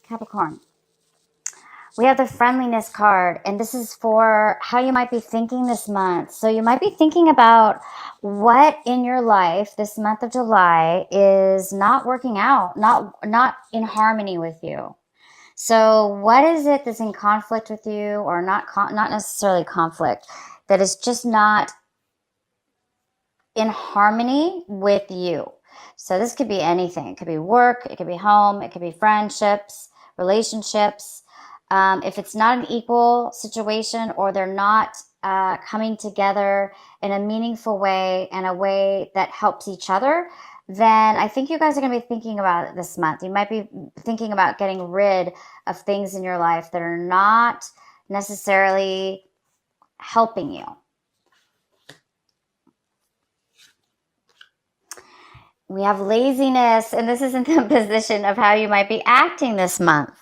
Capricorn. We have the friendliness card, and this is for how you might be thinking this month. So you might be thinking about what in your life this month of July is not working out, not in harmony with you. So what is it that's in conflict with you, or not necessarily conflict, that is just not in harmony with you? So this could be anything. It could be work, it could be home, it could be friendships, relationships. If it's not an equal situation, or they're not coming together in a meaningful way and a way that helps each other, then I think you guys are going to be thinking about it this month. You might be thinking about getting rid of things in your life that are not necessarily helping you. We have laziness, and this is in the position of how you might be acting this month.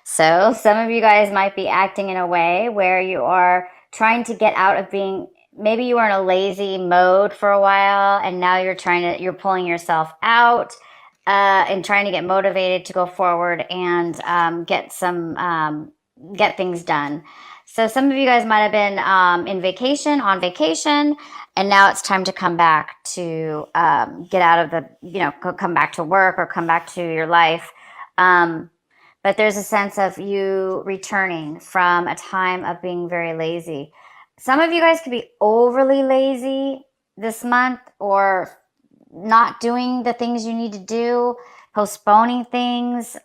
So some of you guys might be acting in a way where you are trying to get out of being, maybe you were in a lazy mode for a while, and now you're pulling yourself out and trying to get motivated to go forward and get things done. So some of you guys might have been on vacation, and now it's time to come back to get out of come back to work or come back to your life. But there's a sense of you returning from a time of being very lazy. Some of you guys could be overly lazy this month, or not doing the things you need to do, postponing things,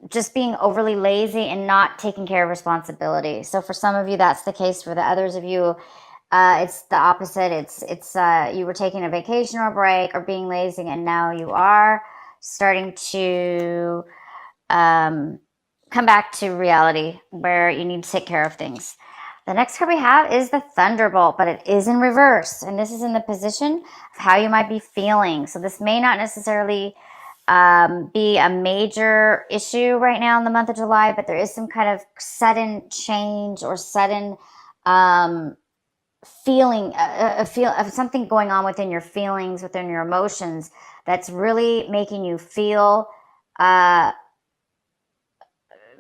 just being overly lazy and not taking care of responsibility. So for some of you, that's the case. For the others of you, it's the opposite. It's you were taking a vacation or a break or being lazy, and now you are starting to come back to reality where you need to take care of things. The next card we have is the Thunderbolt, but it is in reverse, and this is in the position of how you might be feeling. So this may not necessarily be a major issue right now in the month of July, but there is some kind of sudden change or sudden feeling, a feel of something going on within your feelings, within your emotions, that's really making you feel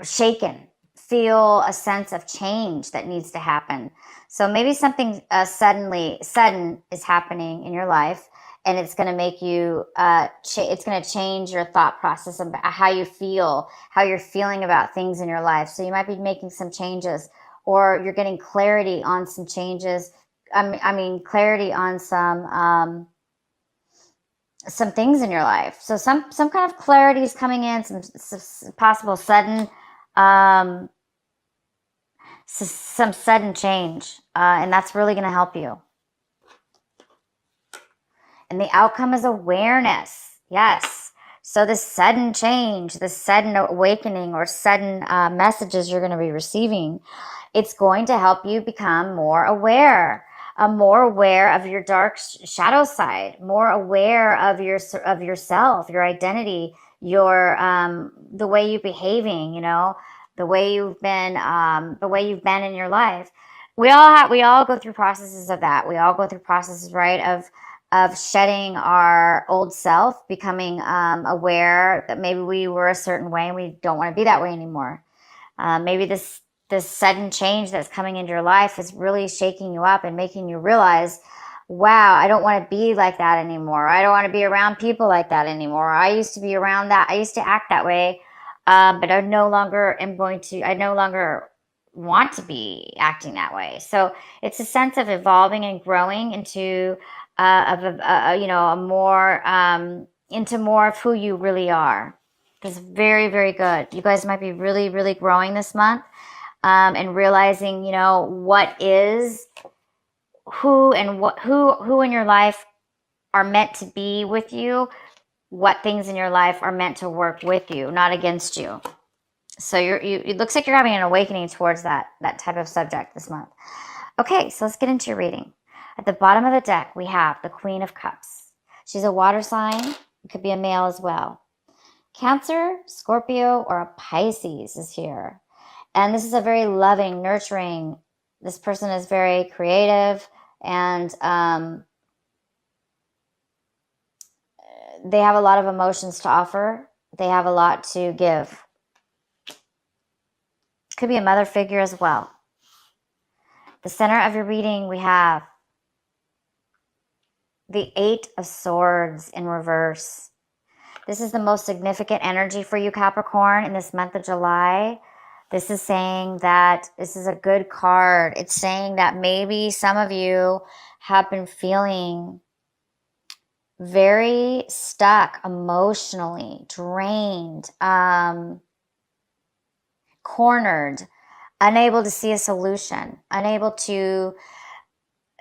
shaken, feel a sense of change that needs to happen. So maybe something sudden is happening in your life, and it's going to make you, it's going to change your thought process about how you feel, how you're feeling about things in your life. So you might be making some changes, or you're getting clarity on some changes. Clarity on some things in your life. So some kind of clarity is coming in, some possible sudden, some sudden change, and that's really going to help you. And the outcome is awareness. Yes. So the sudden change, the sudden awakening, or sudden messages you're going to be receiving, it's going to help you become more aware of your dark shadow side, more aware of yourself, your identity, your the way you're behaving, the way you've been in your life. We all go through processes of that. We all go through processes, right, of shedding our old self, becoming aware that maybe we were a certain way and we don't want to be that way anymore. Maybe this sudden change that's coming into your life is really shaking you up and making you realize, wow, I don't want to be like that anymore. I don't want to be around people like that anymore. I used to be around that. I used to act that way, but I no longer want to be acting that way. So it's a sense of evolving and growing into into more of who you really are. It's very, very good. You guys might be really, really growing this month, and realizing, what is who in your life are meant to be with you, what things in your life are meant to work with you, not against you. So it looks like you're having an awakening towards that type of subject this month. Okay, so let's get into your reading. At the bottom of the deck, we have the Queen of Cups. She's a water sign. It could be a male as well. Cancer, Scorpio, or a Pisces is here. And this is a very loving, nurturing. This person is very creative, and they have a lot of emotions to offer. They have a lot to give. Could be a mother figure as well. The center of your reading, we have the Eight of Swords in reverse. This is the most significant energy for you, Capricorn, in this month of July. This is saying that this is a good card. It's saying that maybe some of you have been feeling very stuck emotionally, drained, cornered, unable to see a solution, unable to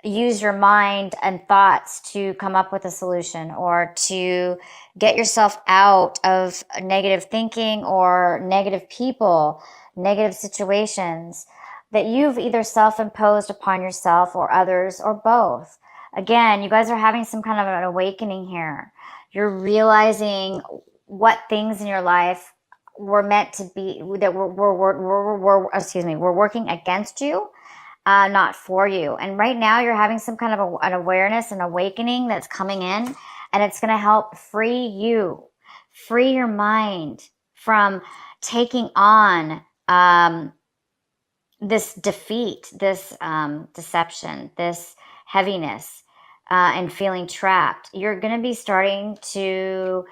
use your mind and thoughts to come up with a solution or to get yourself out of negative thinking or negative people, negative situations that you've either self-imposed upon yourself or others or both. Again, you guys are having some kind of an awakening here. You're realizing what things in your life were meant to be, that were working against you, not for you. And right now you're having some kind of an awareness and awakening that's coming in, and it's going to help free you, free your mind from taking on this defeat, this deception, this heaviness, and feeling trapped. You're going to be starting to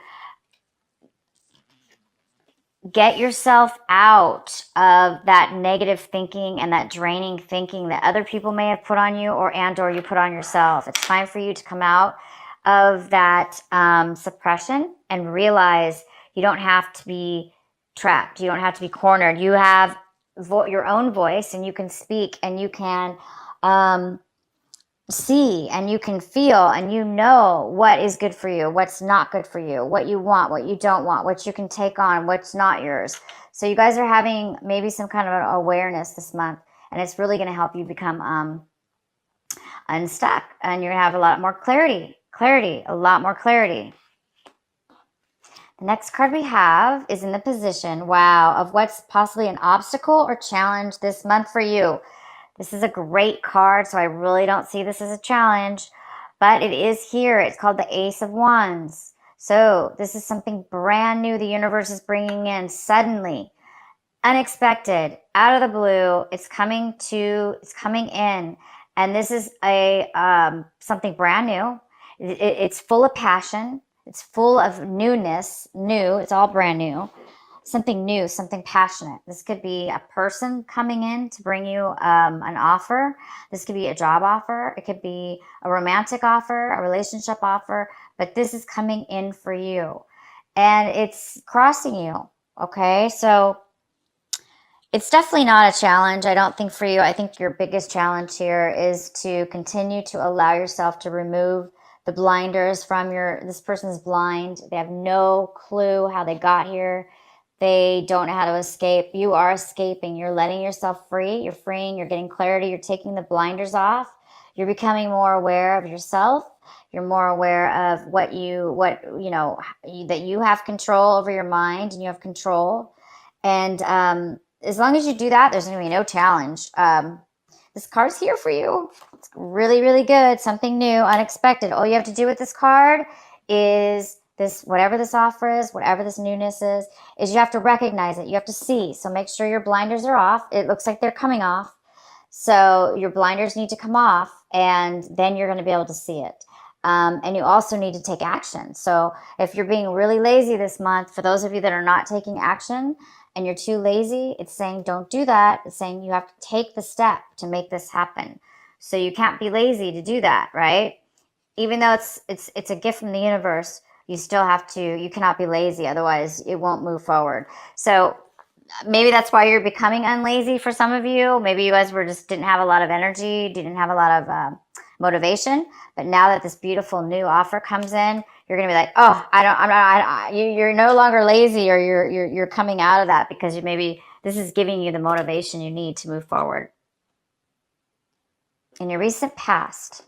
get yourself out of that negative thinking and that draining thinking that other people may have put on you or you put on yourself. It's time for you to come out of that suppression and realize you don't have to be trapped. You don't have to be cornered. You have your own voice, and you can speak, and you can see, and you can feel, and you know what is good for you, what's not good for you, what you want, what you don't want, what you can take on, what's not yours. So you guys are having maybe some kind of an awareness this month, and it's really going to help you become unstuck, and you're going to have a lot more clarity, a lot more clarity. The next card we have is in the position, wow, of what's possibly an obstacle or challenge this month for you. This is a great card, so I really don't see this as a challenge, but it is here. It's called the Ace of Wands. So this is something brand new the universe is bringing in suddenly, unexpected, out of the blue. It's coming in, and this is something brand new. It's full of passion. It's full of newness, it's all brand new. Something new, something passionate. This could be a person coming in to bring you an offer. This could be a job offer. It could be a romantic offer, a relationship offer, but this is coming in for you. And it's crossing you, okay? So it's definitely not a challenge, I don't think, for you. I think your biggest challenge here is to continue to allow yourself to remove the blinders from this person's blind. They have no clue how they got here. They don't know how to escape. You are escaping. You're letting yourself free. You're freeing. You're getting clarity. You're taking the blinders off. You're becoming more aware of yourself. You're more aware of that you have control over your mind, and you have control. And as long as you do that, there's going to be no challenge. This card's here for you. It's really, really good. Something new, unexpected. All you have to do with this card is whatever this offer is, whatever this newness is you have to recognize it. You have to see. So make sure your blinders are off. It looks like they're coming off. So your blinders need to come off, and then you're going to be able to see it. And you also need to take action. So if you're being really lazy this month, for those of you that are not taking action and you're too lazy, it's saying don't do that. It's saying you have to take the step to make this happen. So you can't be lazy to do that, right? Even though it's a gift from the universe, you still have to, you cannot be lazy, otherwise it won't move forward. So maybe that's why you're becoming unlazy for some of you. Maybe you guys didn't have a lot of energy, didn't have a lot of motivation. But now that this beautiful new offer comes in, you're going to be like, oh, you're no longer lazy, or you're coming out of that because maybe this is giving you the motivation you need to move forward. In your recent past,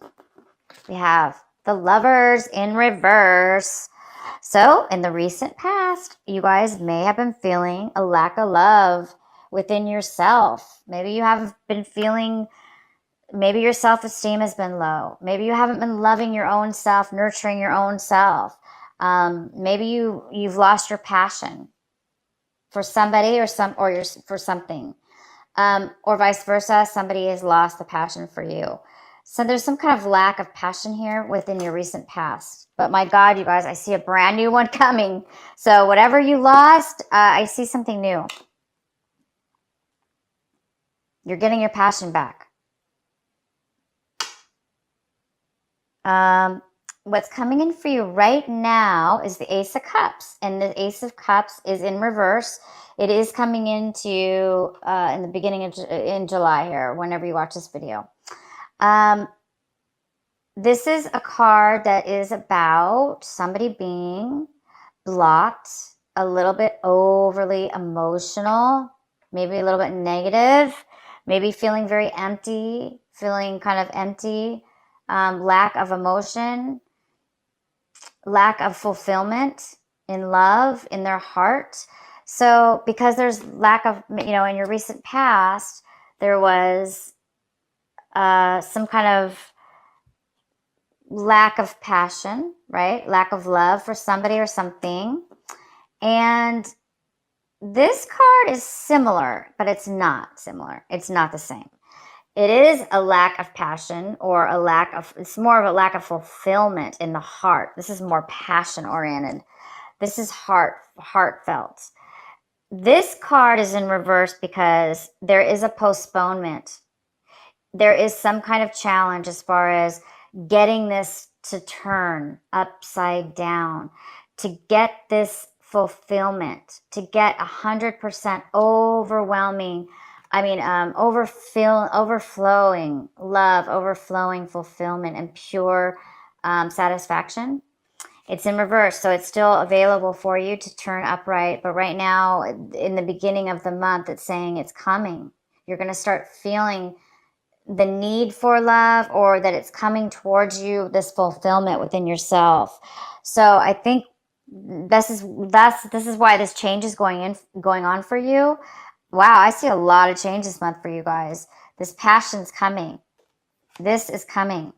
we have the Lovers in reverse. So in the recent past, you guys may have been feeling a lack of love within yourself. Maybe you haven't been feeling, maybe your self-esteem has been low. Maybe you haven't been loving your own self, nurturing your own self. Maybe you've lost your passion for somebody or for something, or vice versa. Somebody has lost the passion for you. So there's some kind of lack of passion here within your recent past. But my God, you guys, I see a brand new one coming. So whatever you lost, I see something new. You're getting your passion back. What's coming in for you right now is the Ace of Cups. And the Ace of Cups is in reverse. It is coming into in the beginning of in July here, whenever you watch this video. This is a card that is about somebody being blocked, a little bit overly emotional, maybe a little bit negative, maybe feeling very empty, feeling kind of empty, lack of emotion, lack of fulfillment in love, in their heart. So because there's lack of, in your recent past, there was some kind of lack of passion, right? Lack of love for somebody or something. And this card is similar, but it's not similar. It's not the same. It is a lack of passion, or it's more of a lack of fulfillment in the heart. This is more passion oriented. This is heartfelt. This card is in reverse because there is a postponement. There is some kind of challenge as far as getting this to turn upside down, to get this fulfillment, to get 100% overwhelming, overflowing love, overflowing fulfillment, and pure satisfaction. It's in reverse, so it's still available for you to turn upright. But right now, in the beginning of the month, it's saying it's coming. You're going to start feeling the need for love, or that it's coming towards you, this fulfillment within yourself. So I think this is why this change is going on for you. Wow, I see a lot of change this month for you guys. This passion's coming. This is coming.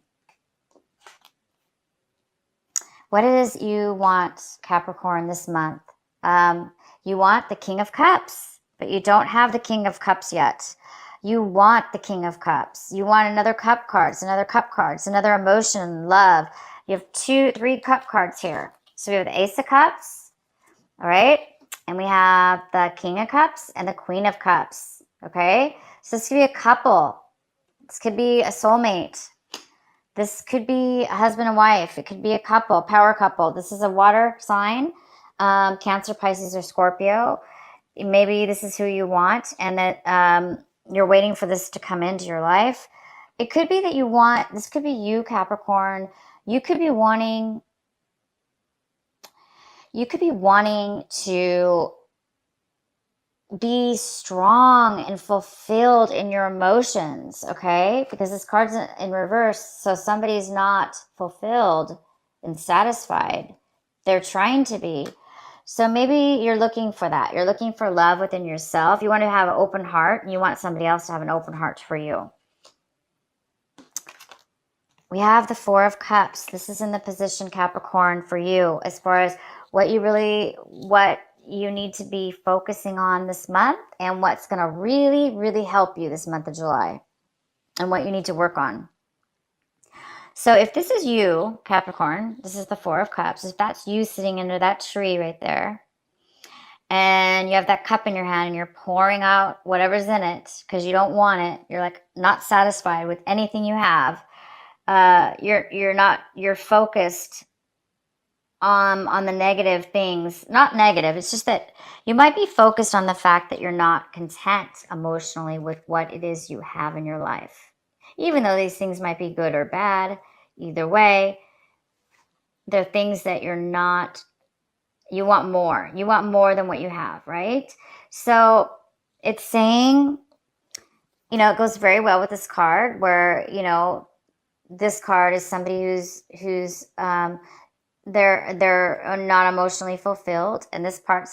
What it is you want, Capricorn, this month? You want the King of Cups, but you don't have the King of Cups yet. You want the King of Cups. You want another cup cards, another emotion, love. You have 3 cup cards here. So we have the Ace of Cups, all right? And we have the King of Cups and the Queen of Cups, okay? So this could be a couple. This could be a soulmate. This could be a husband and wife. It could be a couple, power couple. This is a water sign, Cancer, Pisces, or Scorpio. Maybe this is who you want, and that you're waiting for this to come into your life. It could be that this could be you, Capricorn. You could be wanting to be strong and fulfilled in your emotions, okay? Because this card's in reverse, so somebody's not fulfilled and satisfied. They're trying to be. So maybe you're looking for that. You're looking for love within yourself. You want to have an open heart, and you want somebody else to have an open heart for you. We have the Four of Cups. This is in the position, Capricorn, for you, as far as what you need to be focusing on this month, and what's going to really, really help you this month of July, and what you need to work on. So if this is you, Capricorn, this is the Four of Cups. If that's you sitting under that tree right there, and you have that cup in your hand and you're pouring out whatever's in it because you don't want it, you're like not satisfied with anything you have. You're focused on the negative things. Not negative, it's just that you might be focused on the fact that you're not content emotionally with what it is you have in your life. Even though these things might be good or bad, either way, they're things that you want more. You want more than what you have, right? So it's saying, it goes very well with this card where, this card is somebody who's they're not emotionally fulfilled, and this card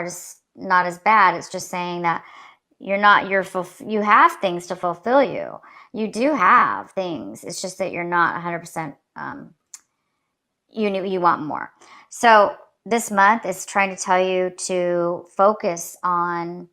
is not as bad. It's just saying that you have things to fulfill you. You do have things. It's just that you're not 100%. You want more. So this month is trying to tell you to focus on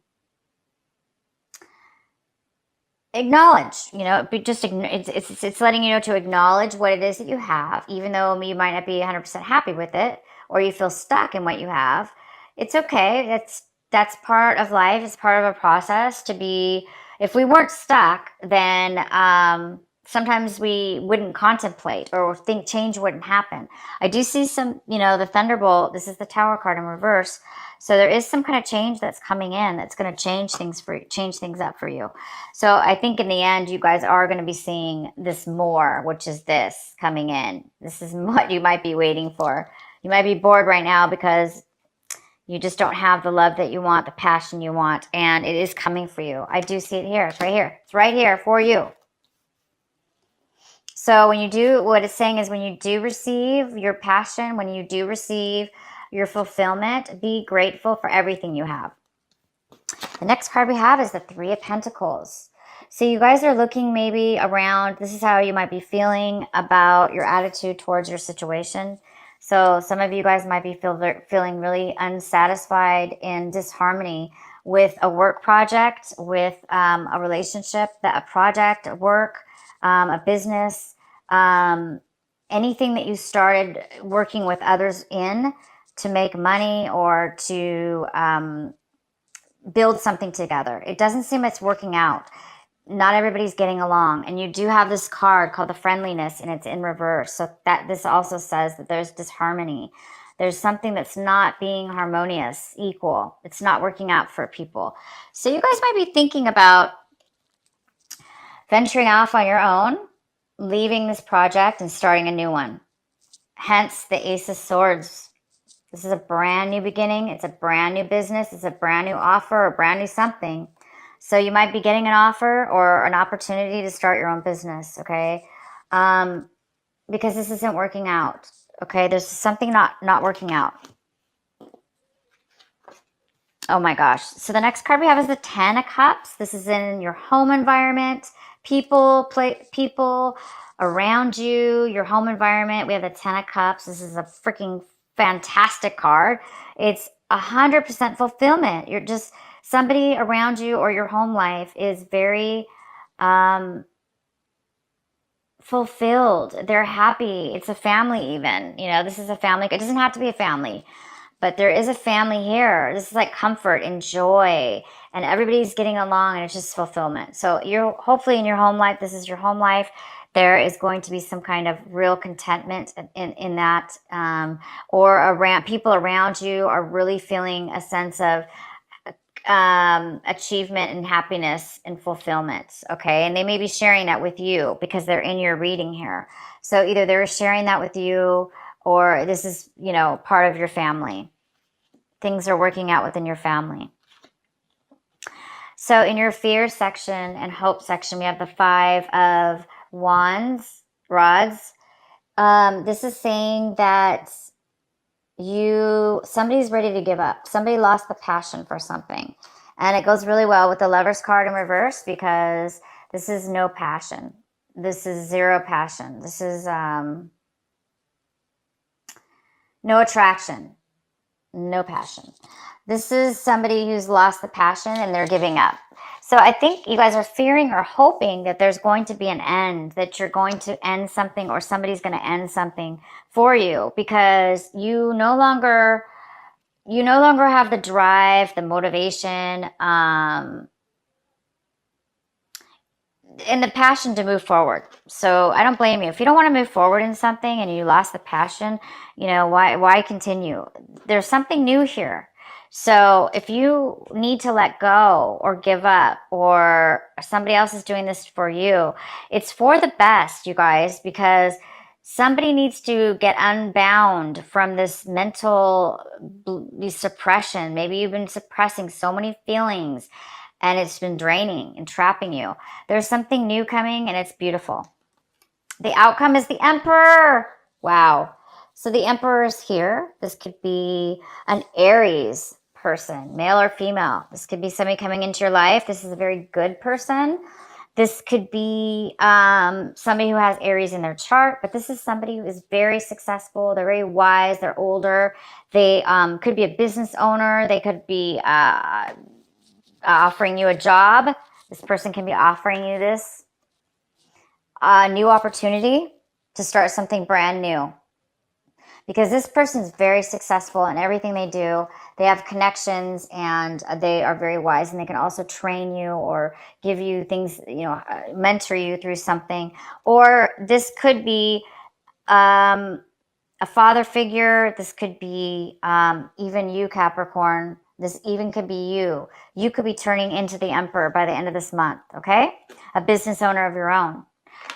acknowledge, it's letting you know to acknowledge what it is that you have, even though you might not be 100% happy with it, or you feel stuck in what you have. It's okay. That's part of life. It's part of a process to be. If we weren't stuck, then sometimes we wouldn't contemplate or think change wouldn't happen. I do see some, the Thunderbolt. This is the Tower card in reverse. So there is some kind of change that's coming in that's going to change things up for you. So I think in the end, you guys are going to be seeing this more, which is this coming in. This is what you might be waiting for. You might be bored right now because you just don't have the love that you want, the passion you want, and it is coming for you. I do see it here. It's right here. It's right here for you. So when you do, what it's saying is when you do receive your passion, when you do receive your fulfillment, be grateful for everything you have. The next card we have is the Three of Pentacles. So you guys are looking maybe around, this is how you might be feeling about your attitude towards your situation. So some of you guys might be feeling really unsatisfied in disharmony with a work project, with a relationship, a project, a work, a business, anything that you started working with others in to make money or to build something together. It doesn't seem it's working out. Not everybody's getting along. And you do have this card called the Friendliness, and it's in reverse. So that this also says that there's disharmony. There's something that's not being harmonious, equal. It's not working out for people. So you guys might be thinking about venturing off on your own, leaving this project and starting a new one. Hence the Ace of Swords. This is a brand new beginning. It's a brand new business. It's a brand new offer, a brand new something. So you might be getting an offer or an opportunity to start your own business, okay? Because this isn't working out, okay? There's something not working out. Oh my gosh. So the next card we have is the Ten of Cups. This is in your home environment, people around you, your home environment. We have the Ten of Cups. This is a freaking fantastic card. It's 100% fulfillment. You're just somebody around you or your home life is very fulfilled. They're happy. It's a family even. This is a family. It doesn't have to be a family, but there is a family here. This is like comfort and joy, and everybody's getting along, and it's just fulfillment. So you're hopefully in your home life, this is your home life. There is going to be some kind of real contentment in that, or around people around you are really feeling a sense of achievement and happiness and fulfillment. Okay. And they may be sharing that with you because they're in your reading here. So either they're sharing that with you, or this is, part of your family. Things are working out within your family. So in your fear section and hope section, we have the Five of Rods. This is saying that somebody's ready to give up. Somebody lost the passion for something. And it goes really well with the Lover's card in reverse because this is no passion. This is zero passion. This is no attraction, no passion. This is somebody who's lost the passion and they're giving up. So I think you guys are fearing or hoping that there's going to be an end, that you're going to end something or somebody's going to end something for you because you no longer have the drive, the motivation, and the passion to move forward. So I don't blame you. If you don't want to move forward in something and you lost the passion, why continue? There's something new here. So if you need to let go or give up or somebody else is doing this for you, it's for the best, you guys, because somebody needs to get unbound from this mental suppression. Maybe you've been suppressing so many feelings and it's been draining and trapping you. There's something new coming and it's beautiful. The outcome is the Emperor. Wow. So the Emperor is here. This could be an Aries person, male or female. This could be somebody coming into your life. This is a very good person. This could be somebody who has Aries in their chart, but this is somebody who is very successful. They're very wise. They're older. They could be a business owner. They could be offering you a job. This person can be offering you this new opportunity to start something brand new. Because this person is very successful in everything they do. They have connections and they are very wise, and they can also train you or give you things, mentor you through something. Or this could be a father figure. This could be even you, Capricorn. This even could be you. You could be turning into the emperor by the end of this month, okay? A business owner of your own.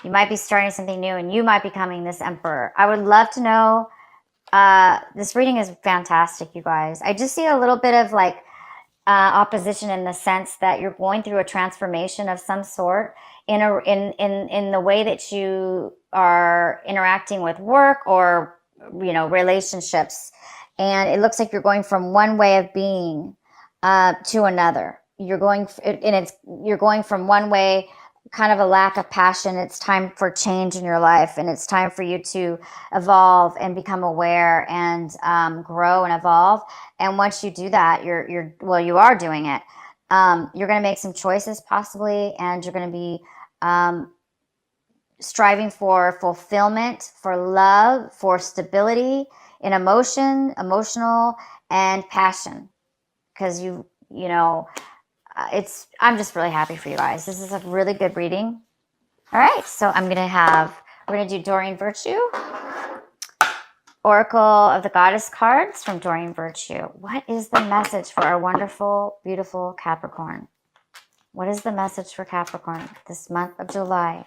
You might be starting something new and you might be becoming this emperor. I would love to know. This reading is fantastic, you guys. I just see a little bit of like opposition in the sense that you're going through a transformation of some sort in the way that you are interacting with work or relationships, and it looks like you're going from one way of being to another. You're going from one way, kind of a lack of passion. It's time for change in your life, and it's time for you to evolve and become aware and grow and evolve. And once you do that, you are doing it. You're going to make some choices possibly, and you're going to be striving for fulfillment, for love, for stability in emotional and passion, because I'm just really happy for you guys. This is a really good reading. All right, so we're going to do Doreen Virtue, Oracle of the Goddess cards from Doreen Virtue. What is the message for our wonderful, beautiful Capricorn? What is the message for Capricorn this month of July?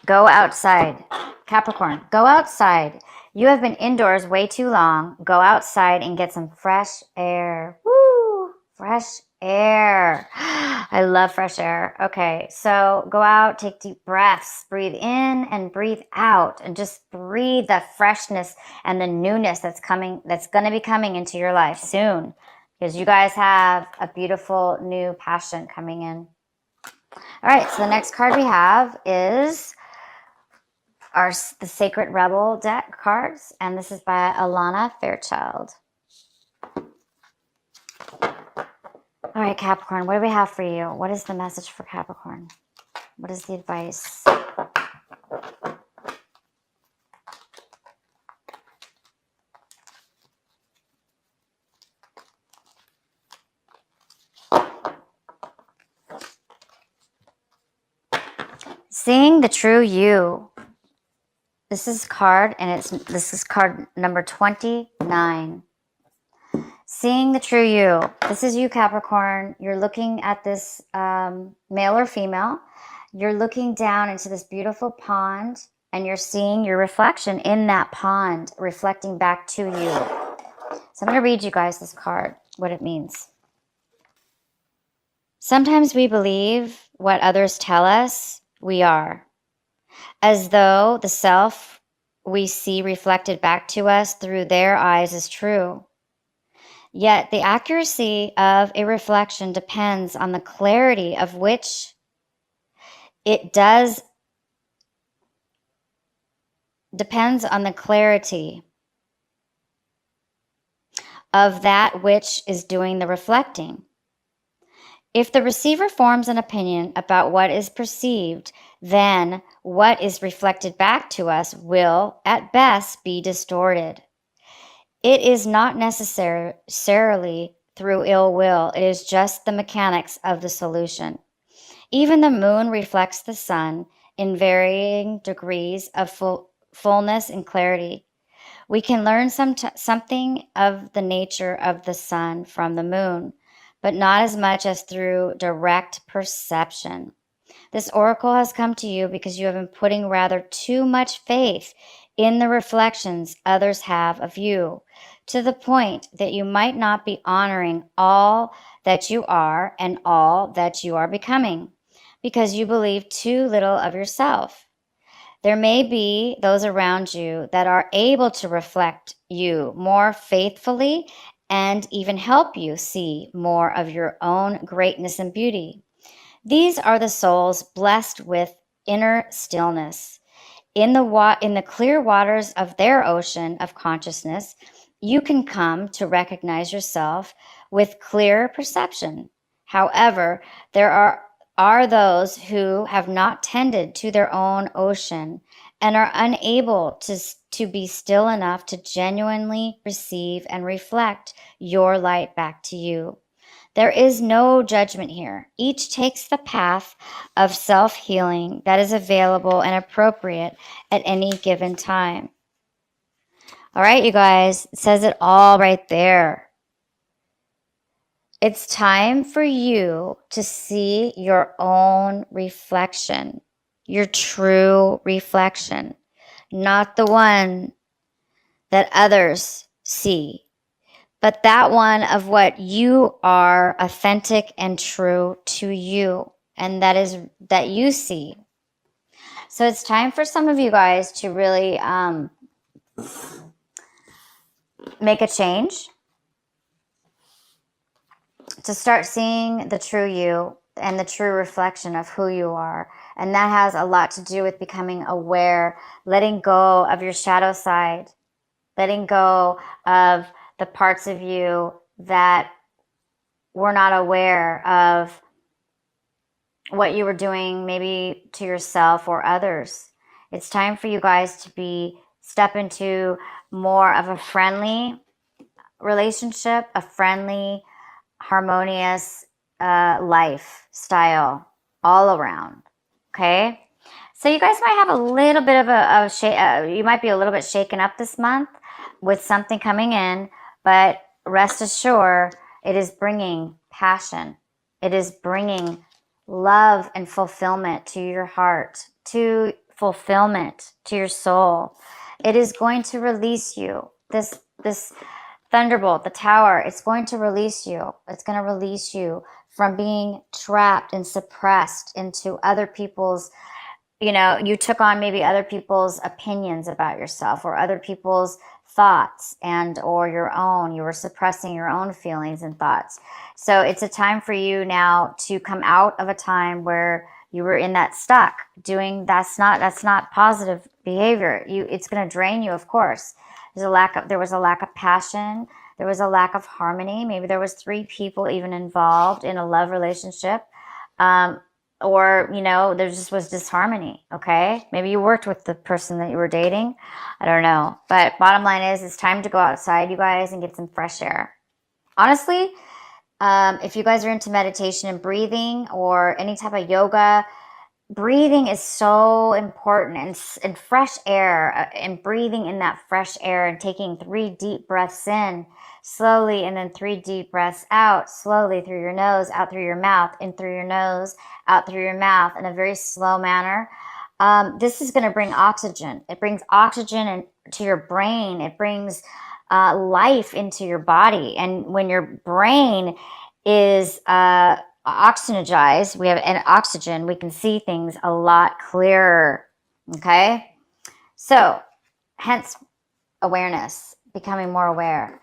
Go outside. Capricorn, go outside. You have been indoors way too long. Go outside and get some fresh air. Woo! Fresh air. I love fresh air. Okay, so go out, take deep breaths, breathe in and breathe out, and just breathe the freshness and the newness that's going to be coming into your life soon, because you guys have a beautiful new passion coming in. All right, so the next card we have is the Sacred Rebel deck cards, and this is by Alana Fairchild. All right, Capricorn, what do we have for you? What is the message for Capricorn? What is the advice? Seeing the true you. This is card, and this is card number 29. Seeing the true you. This is you, Capricorn. You're looking at this male or female. You're looking down into this beautiful pond, and you're seeing your reflection in that pond reflecting back to you. So I'm going to read you guys this card, what it means. Sometimes we believe what others tell us we are, as though the self we see reflected back to us through their eyes is true. Yet the accuracy of a reflection depends on the clarity of which it does, depends on the clarity of that which is doing the reflecting. If the receiver forms an opinion about what is perceived, then what is reflected back to us will, at best, be distorted. It is not necessarily through ill will. It is just the mechanics of the solution. Even the moon reflects the sun in varying degrees of fullness and clarity. We can learn something of the nature of the sun from the moon, but not as much as through direct perception. This oracle has come to you because you have been putting rather too much faith in the reflections others have of you, to the point that you might not be honoring all that you are and all that you are becoming, because you believe too little of yourself. There may be those around you that are able to reflect you more faithfully and even help you see more of your own greatness and beauty. These are the souls blessed with inner stillness. In the clear waters of their ocean of consciousness, you can come to recognize yourself with clear perception. However, there are those who have not tended to their own ocean and are unable to be still enough to genuinely receive and reflect your light back to you. There is no judgment here. Each takes the path of self-healing that is available and appropriate at any given time. All right, you guys, it says it all right there. It's time for you to see your own reflection, your true reflection, not the one that others see, but that one of what you are, authentic and true to you, and that you see. So it's time for some of you guys to really make a change, to start seeing the true you and the true reflection of who you are. And that has a lot to do with becoming aware, letting go of your shadow side, letting go of the parts of you that were not aware of what you were doing maybe to yourself or others. It's time for you guys to step into more of a friendly relationship, a friendly, harmonious lifestyle all around. Okay? So you guys might have a little bit of you might be a little bit shaken up this month with something coming in, but rest assured, it is bringing passion. It is bringing love and fulfillment to your heart, to fulfillment to your soul. It is going to release you. This thunderbolt, the tower, it's going to release you. It's going to release you from being trapped and suppressed into other people's, you took on maybe other people's opinions about yourself or other people's thoughts or your own. You were suppressing your own feelings and thoughts. So it's a time for you now to come out of a time where you were in that stuck doing that's not positive behavior. It's going to drain you, of course. There was a lack of passion. There was a lack of harmony. Maybe there was 3 people even involved in a love relationship. Or, there just was disharmony, okay? Maybe you worked with the person that you were dating. I don't know. But bottom line is, it's time to go outside, you guys, and get some fresh air. Honestly, if you guys are into meditation and breathing or any type of yoga, breathing is so important, and fresh air and breathing in that fresh air and taking 3 deep breaths in slowly and then 3 deep breaths out slowly through your nose, out through your mouth, in through your nose, out through your mouth in a very slow manner. This is going to bring oxygen. It brings oxygen to your brain. It brings life into your body. And when your brain is oxygenized, we have an oxygen, we can see things a lot clearer. Okay? So, hence awareness, becoming more aware.